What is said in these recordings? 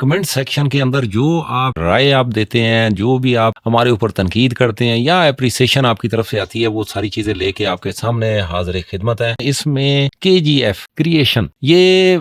Comment section کے اندر جو آپ رائے آپ دیتے ہیں، جو بھی آپ ہمارے اوپر تنقید کرتے ہیں یا اپریسیشن آپ کی طرف سے آتی ہے، وہ ساری چیزیں لے کے آپ کے سامنے حاضر خدمت ہے۔ اس میں KGF کریشن، یہ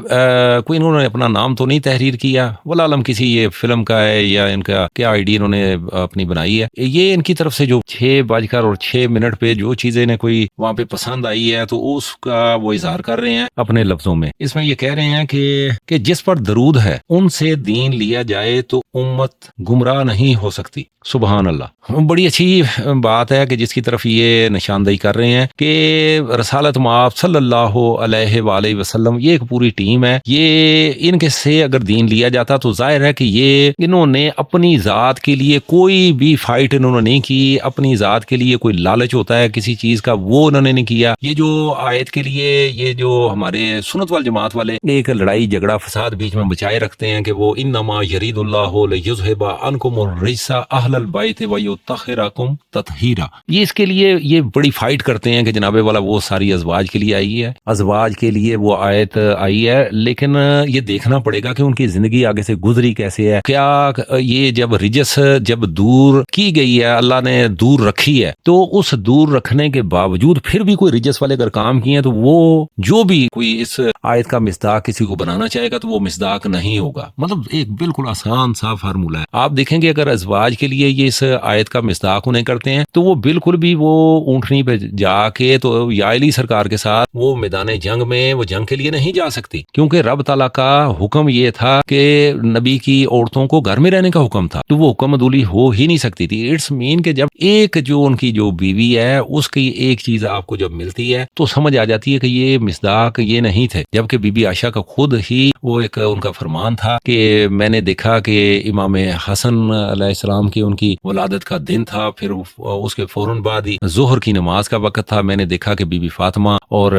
کوئی انہوں نے اپنا نام تو نہیں تحریر کیا، والعالم کسی یہ فلم کا ہے یا ان کا کیا آئی ڈی انہوں نے اپنی بنائی ہے۔ یہ ان کی طرف سے جو 6:06 پہ جو چیزیں انہیں کوئی وہاں پہ پسند آئی ہے تو اس کا وہ اظہار کر رہے ہیں اپنے لفظوں میں۔ اس میں یہ کہہ رہے ہیں کہ جس پر درود ہے ان سے دین لیا جائے تو امت گمراہ نہیں ہو سکتی۔ سبحان اللہ، بڑی اچھی بات ہے کہ جس کی طرف یہ نشاندہی کر رہے ہیں کہ رسالت مآب صلی اللہ علیہ وآلہ وسلم یہ ایک پوری ٹیم ہے، یہ ان کے سے اگر دین لیا جاتا تو ظاہر ہے کہ یہ انہوں نے اپنی ذات کے لیے کوئی بھی فائٹ انہوں نے نہیں کی، اپنی ذات کے لیے کوئی لالچ ہوتا ہے کسی چیز کا وہ انہوں نے نہیں کیا۔ یہ جو آیت کے لیے یہ جو ہمارے سنت والجماعت والے ایک لڑائی جھگڑا فساد بیچ میں بچائے رکھتے ہیں کہ وہ انما یرید اللہ لیذھب عنکم الرجس اہل البیت ویطہرکم تطہیرا، یہ اس کے لیے یہ بڑی فائٹ کرتے ہیں کہ جناب والا وہ ساری ازواج کے لیے آئی ہے، ازواج کے لیے وہ آیت آئی ہے، لیکن یہ دیکھنا پڑے گا کہ ان کی زندگی آگے سے گزری کیسے ہے۔ کیا یہ جب رجس جب دور کی گئی ہے، اللہ نے دور رکھی ہے، تو اس دور رکھنے کے باوجود پھر بھی کوئی رجس والے اگر کام کیے ہیں تو وہ جو بھی کوئی اس آیت کا مصداق کسی کو بنانا چاہے گا تو وہ مصداق نہیں ہوگا۔ مطلب ایک بالکل آسان سا فارمولہ ہے۔ آپ دیکھیں گے اگر ازواج کے لیے یہ اس آیت کا مصداق انہیں کرتے ہیں تو وہ بالکل بھی وہ اونٹنی پہ جا کے تو یا علی سرکار کے ساتھ وہ میدان جنگ میں وہ جنگ کے لیے نہیں جا سکتی، کیونکہ رب تعالیٰ کا حکم یہ تھا کہ نبی کی عورتوں کو گھر میں رہنے کا حکم تھا، تو وہ حکم عدولی ہو ہی نہیں سکتی تھی۔ اٹس مین کہ جب ایک جو ان کی جو بیوی ہے اس کی ایک چیز آپ کو جب ملتی ہے تو سمجھ آ جاتی ہے کہ یہ مصداق یہ نہیں تھے، جبکہ بی بی عائشہ کا خود ہی وہ ایک ان کا فرمان تھا کہ میں نے دیکھا کہ امام حسن علیہ السلام کی ان کی ولادت کا دن تھا، پھر اس کے فوراً بعد ہی ظہر کی نماز کا وقت تھا، میں نے دیکھا کہ بی بی فاطمہ اور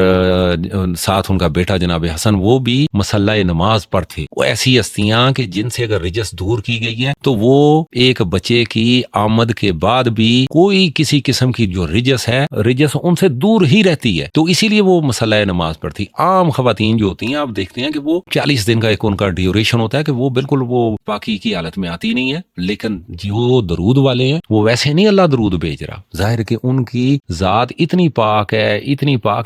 ساتھ ان کا بیٹا جناب حسن وہ بھی مصلی نماز پر تھے۔ وہ ایسی ہستیاں کہ جن سے اگر رجس دور کی گئی ہے تو وہ ایک بچے کی آمد کے بعد بھی کوئی کسی قسم کی جو رجس ہے رجس ان سے دور ہی رہتی ہے، تو اسی لیے وہ مصلی نماز پر تھی۔ عام خواتین جو ہوتی ہیں آپ دیکھتے ہیں کہ وہ 40 دن کا ایک ان کا ڈیوریشن ہوتا ہے کہ وہ بالکل وہ پاکی کی حالت میں آتی نہیں ہے، لیکن جو درود والے ہیں وہ ویسے نہیں اللہ درود بھیج رہا، ظاہر کہ ان کی ذات اتنی پاک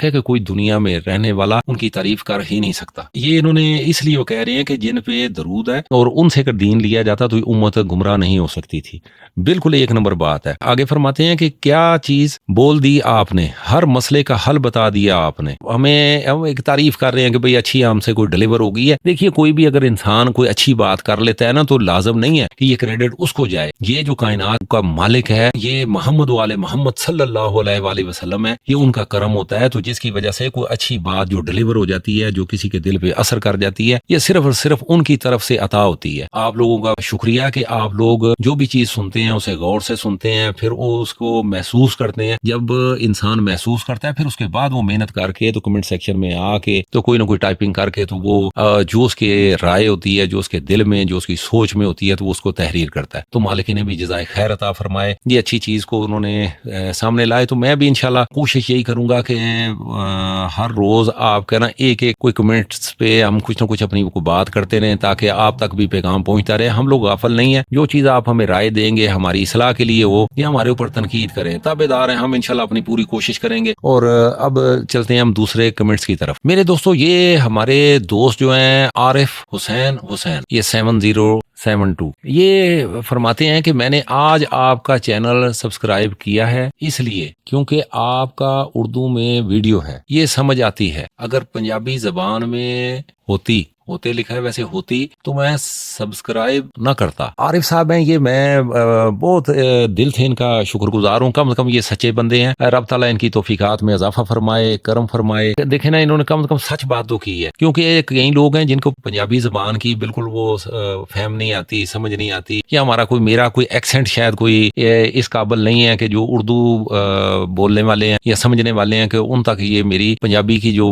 ہے کہ کوئی دنیا میں رہنے والا ان کی تعریف کر ہی نہیں سکتا۔ یہ انہوں نے اس لیے وہ کہہ رہے ہیں کہ جن پہ درود ہے اور ان سے اگر دین لیا جاتا تو امت گمراہ نہیں ہو سکتی تھی۔ بالکل ایک نمبر بات ہے۔ آگے فرماتے ہیں کہ کیا چیز بول دی آپ نے، ہر مسئلے کا حل بتا دیا آپ نے، ہمیں ہم ایک تعریف کر رہے ہیں کہ بھئی اچھی ہم سے کوئی ڈیلیور ہو گئی ہے۔ دیکھیے کوئی بھی اگر انسان کوئی اچھی بات کر لیتا ہے نا تو لازم نہیں ہے کہ یہ کریڈٹ اس کو جائے۔ یہ جو کائنات کا مالک ہے یہ محمد والے محمد صلی اللہ علیہ وآلہ وسلم ہے، یہ ان کا کرم ہوتا ہے، تو جس کی وجہ سے کوئی اچھی بات جو ڈیلیور ہو جاتی ہے، جو کسی کے دل پہ اثر کر جاتی ہے، یہ صرف اور صرف ان کی طرف سے عطا ہوتی ہے۔ آپ لوگوں کا شکریہ کہ آپ لوگ جو بھی چیز سنتے ہیں اسے غور سے سنتے ہیں، پھر اس کو محسوس کرتے ہیں۔ جب انسان محسوس کرتا ہے پھر اس کے بعد وہ محنت کر کے تو کمنٹ سیکشن میں آ کے تو کوئی نہ کوئی ٹائپنگ کر کے تو وہ جو اس کے رائے ہوتی ہے، جو اس کے دل میں، جو اس کی سوچ میں ہوتی ہے تو اس کو تحریر کرتا ہے۔ تو مالک نے بھی جزائے خیر عطا فرمائے، یہ اچھی چیز کو انہوں نے سامنے لائے۔ تو میں بھی انشاءاللہ کوشش یہی کروں گا کہ ہر روز آپ کا نا ایک کوئی کمنٹس پہ ہم کچھ نہ کچھ اپنی کو بات کرتے رہیں تاکہ آپ تک بھی پیغام پہنچتا رہے۔ ہم لوگ غافل نہیں ہیں، جو چیز آپ ہمیں رائے دیں گے ہماری اصلاح کے لیے ہو یا ہمارے اوپر تنقید کریں، تابعدار ہیں ہم، انشاءاللہ اپنی پوری کوشش کریں گے۔ اور اب چلتے ہیں ہم دوسرے کمنٹس کی طرف۔ میرے دوستو یہ ہمارے دوست جو ہیں عارف حسین یہ 7072 یہ فرماتے ہیں کہ میں نے آج آپ کا چینل سبسکرائب کیا ہے اس لیے کیونکہ آپ کا اردو میں ویڈیو ہے، یہ سمجھ آتی ہے، اگر پنجابی زبان میں ہوتے لکھا ہے ویسے ہوتی تو میں سبسکرائب نہ کرتا۔ عارف صاحب ہیں یہ، میں بہت دل سے ان کا شکر گزار ہوں، کم از کم یہ سچے بندے ہیں، رب تعالیٰ ان کی توفیقات میں اضافہ فرمائے، کرم فرمائے۔ دیکھیں نا انہوں نے کم از کم سچ بات تو کی ہے، کیونکہ کئی لوگ ہیں جن کو پنجابی زبان کی بالکل وہ فہم نہیں آتی، سمجھ نہیں آتی، یا میرا کوئی ایکسنٹ شاید کوئی اس قابل نہیں ہے کہ جو اردو بولنے والے ہیں یا سمجھنے والے ہیں کہ ان تک یہ میری پنجابی کی جو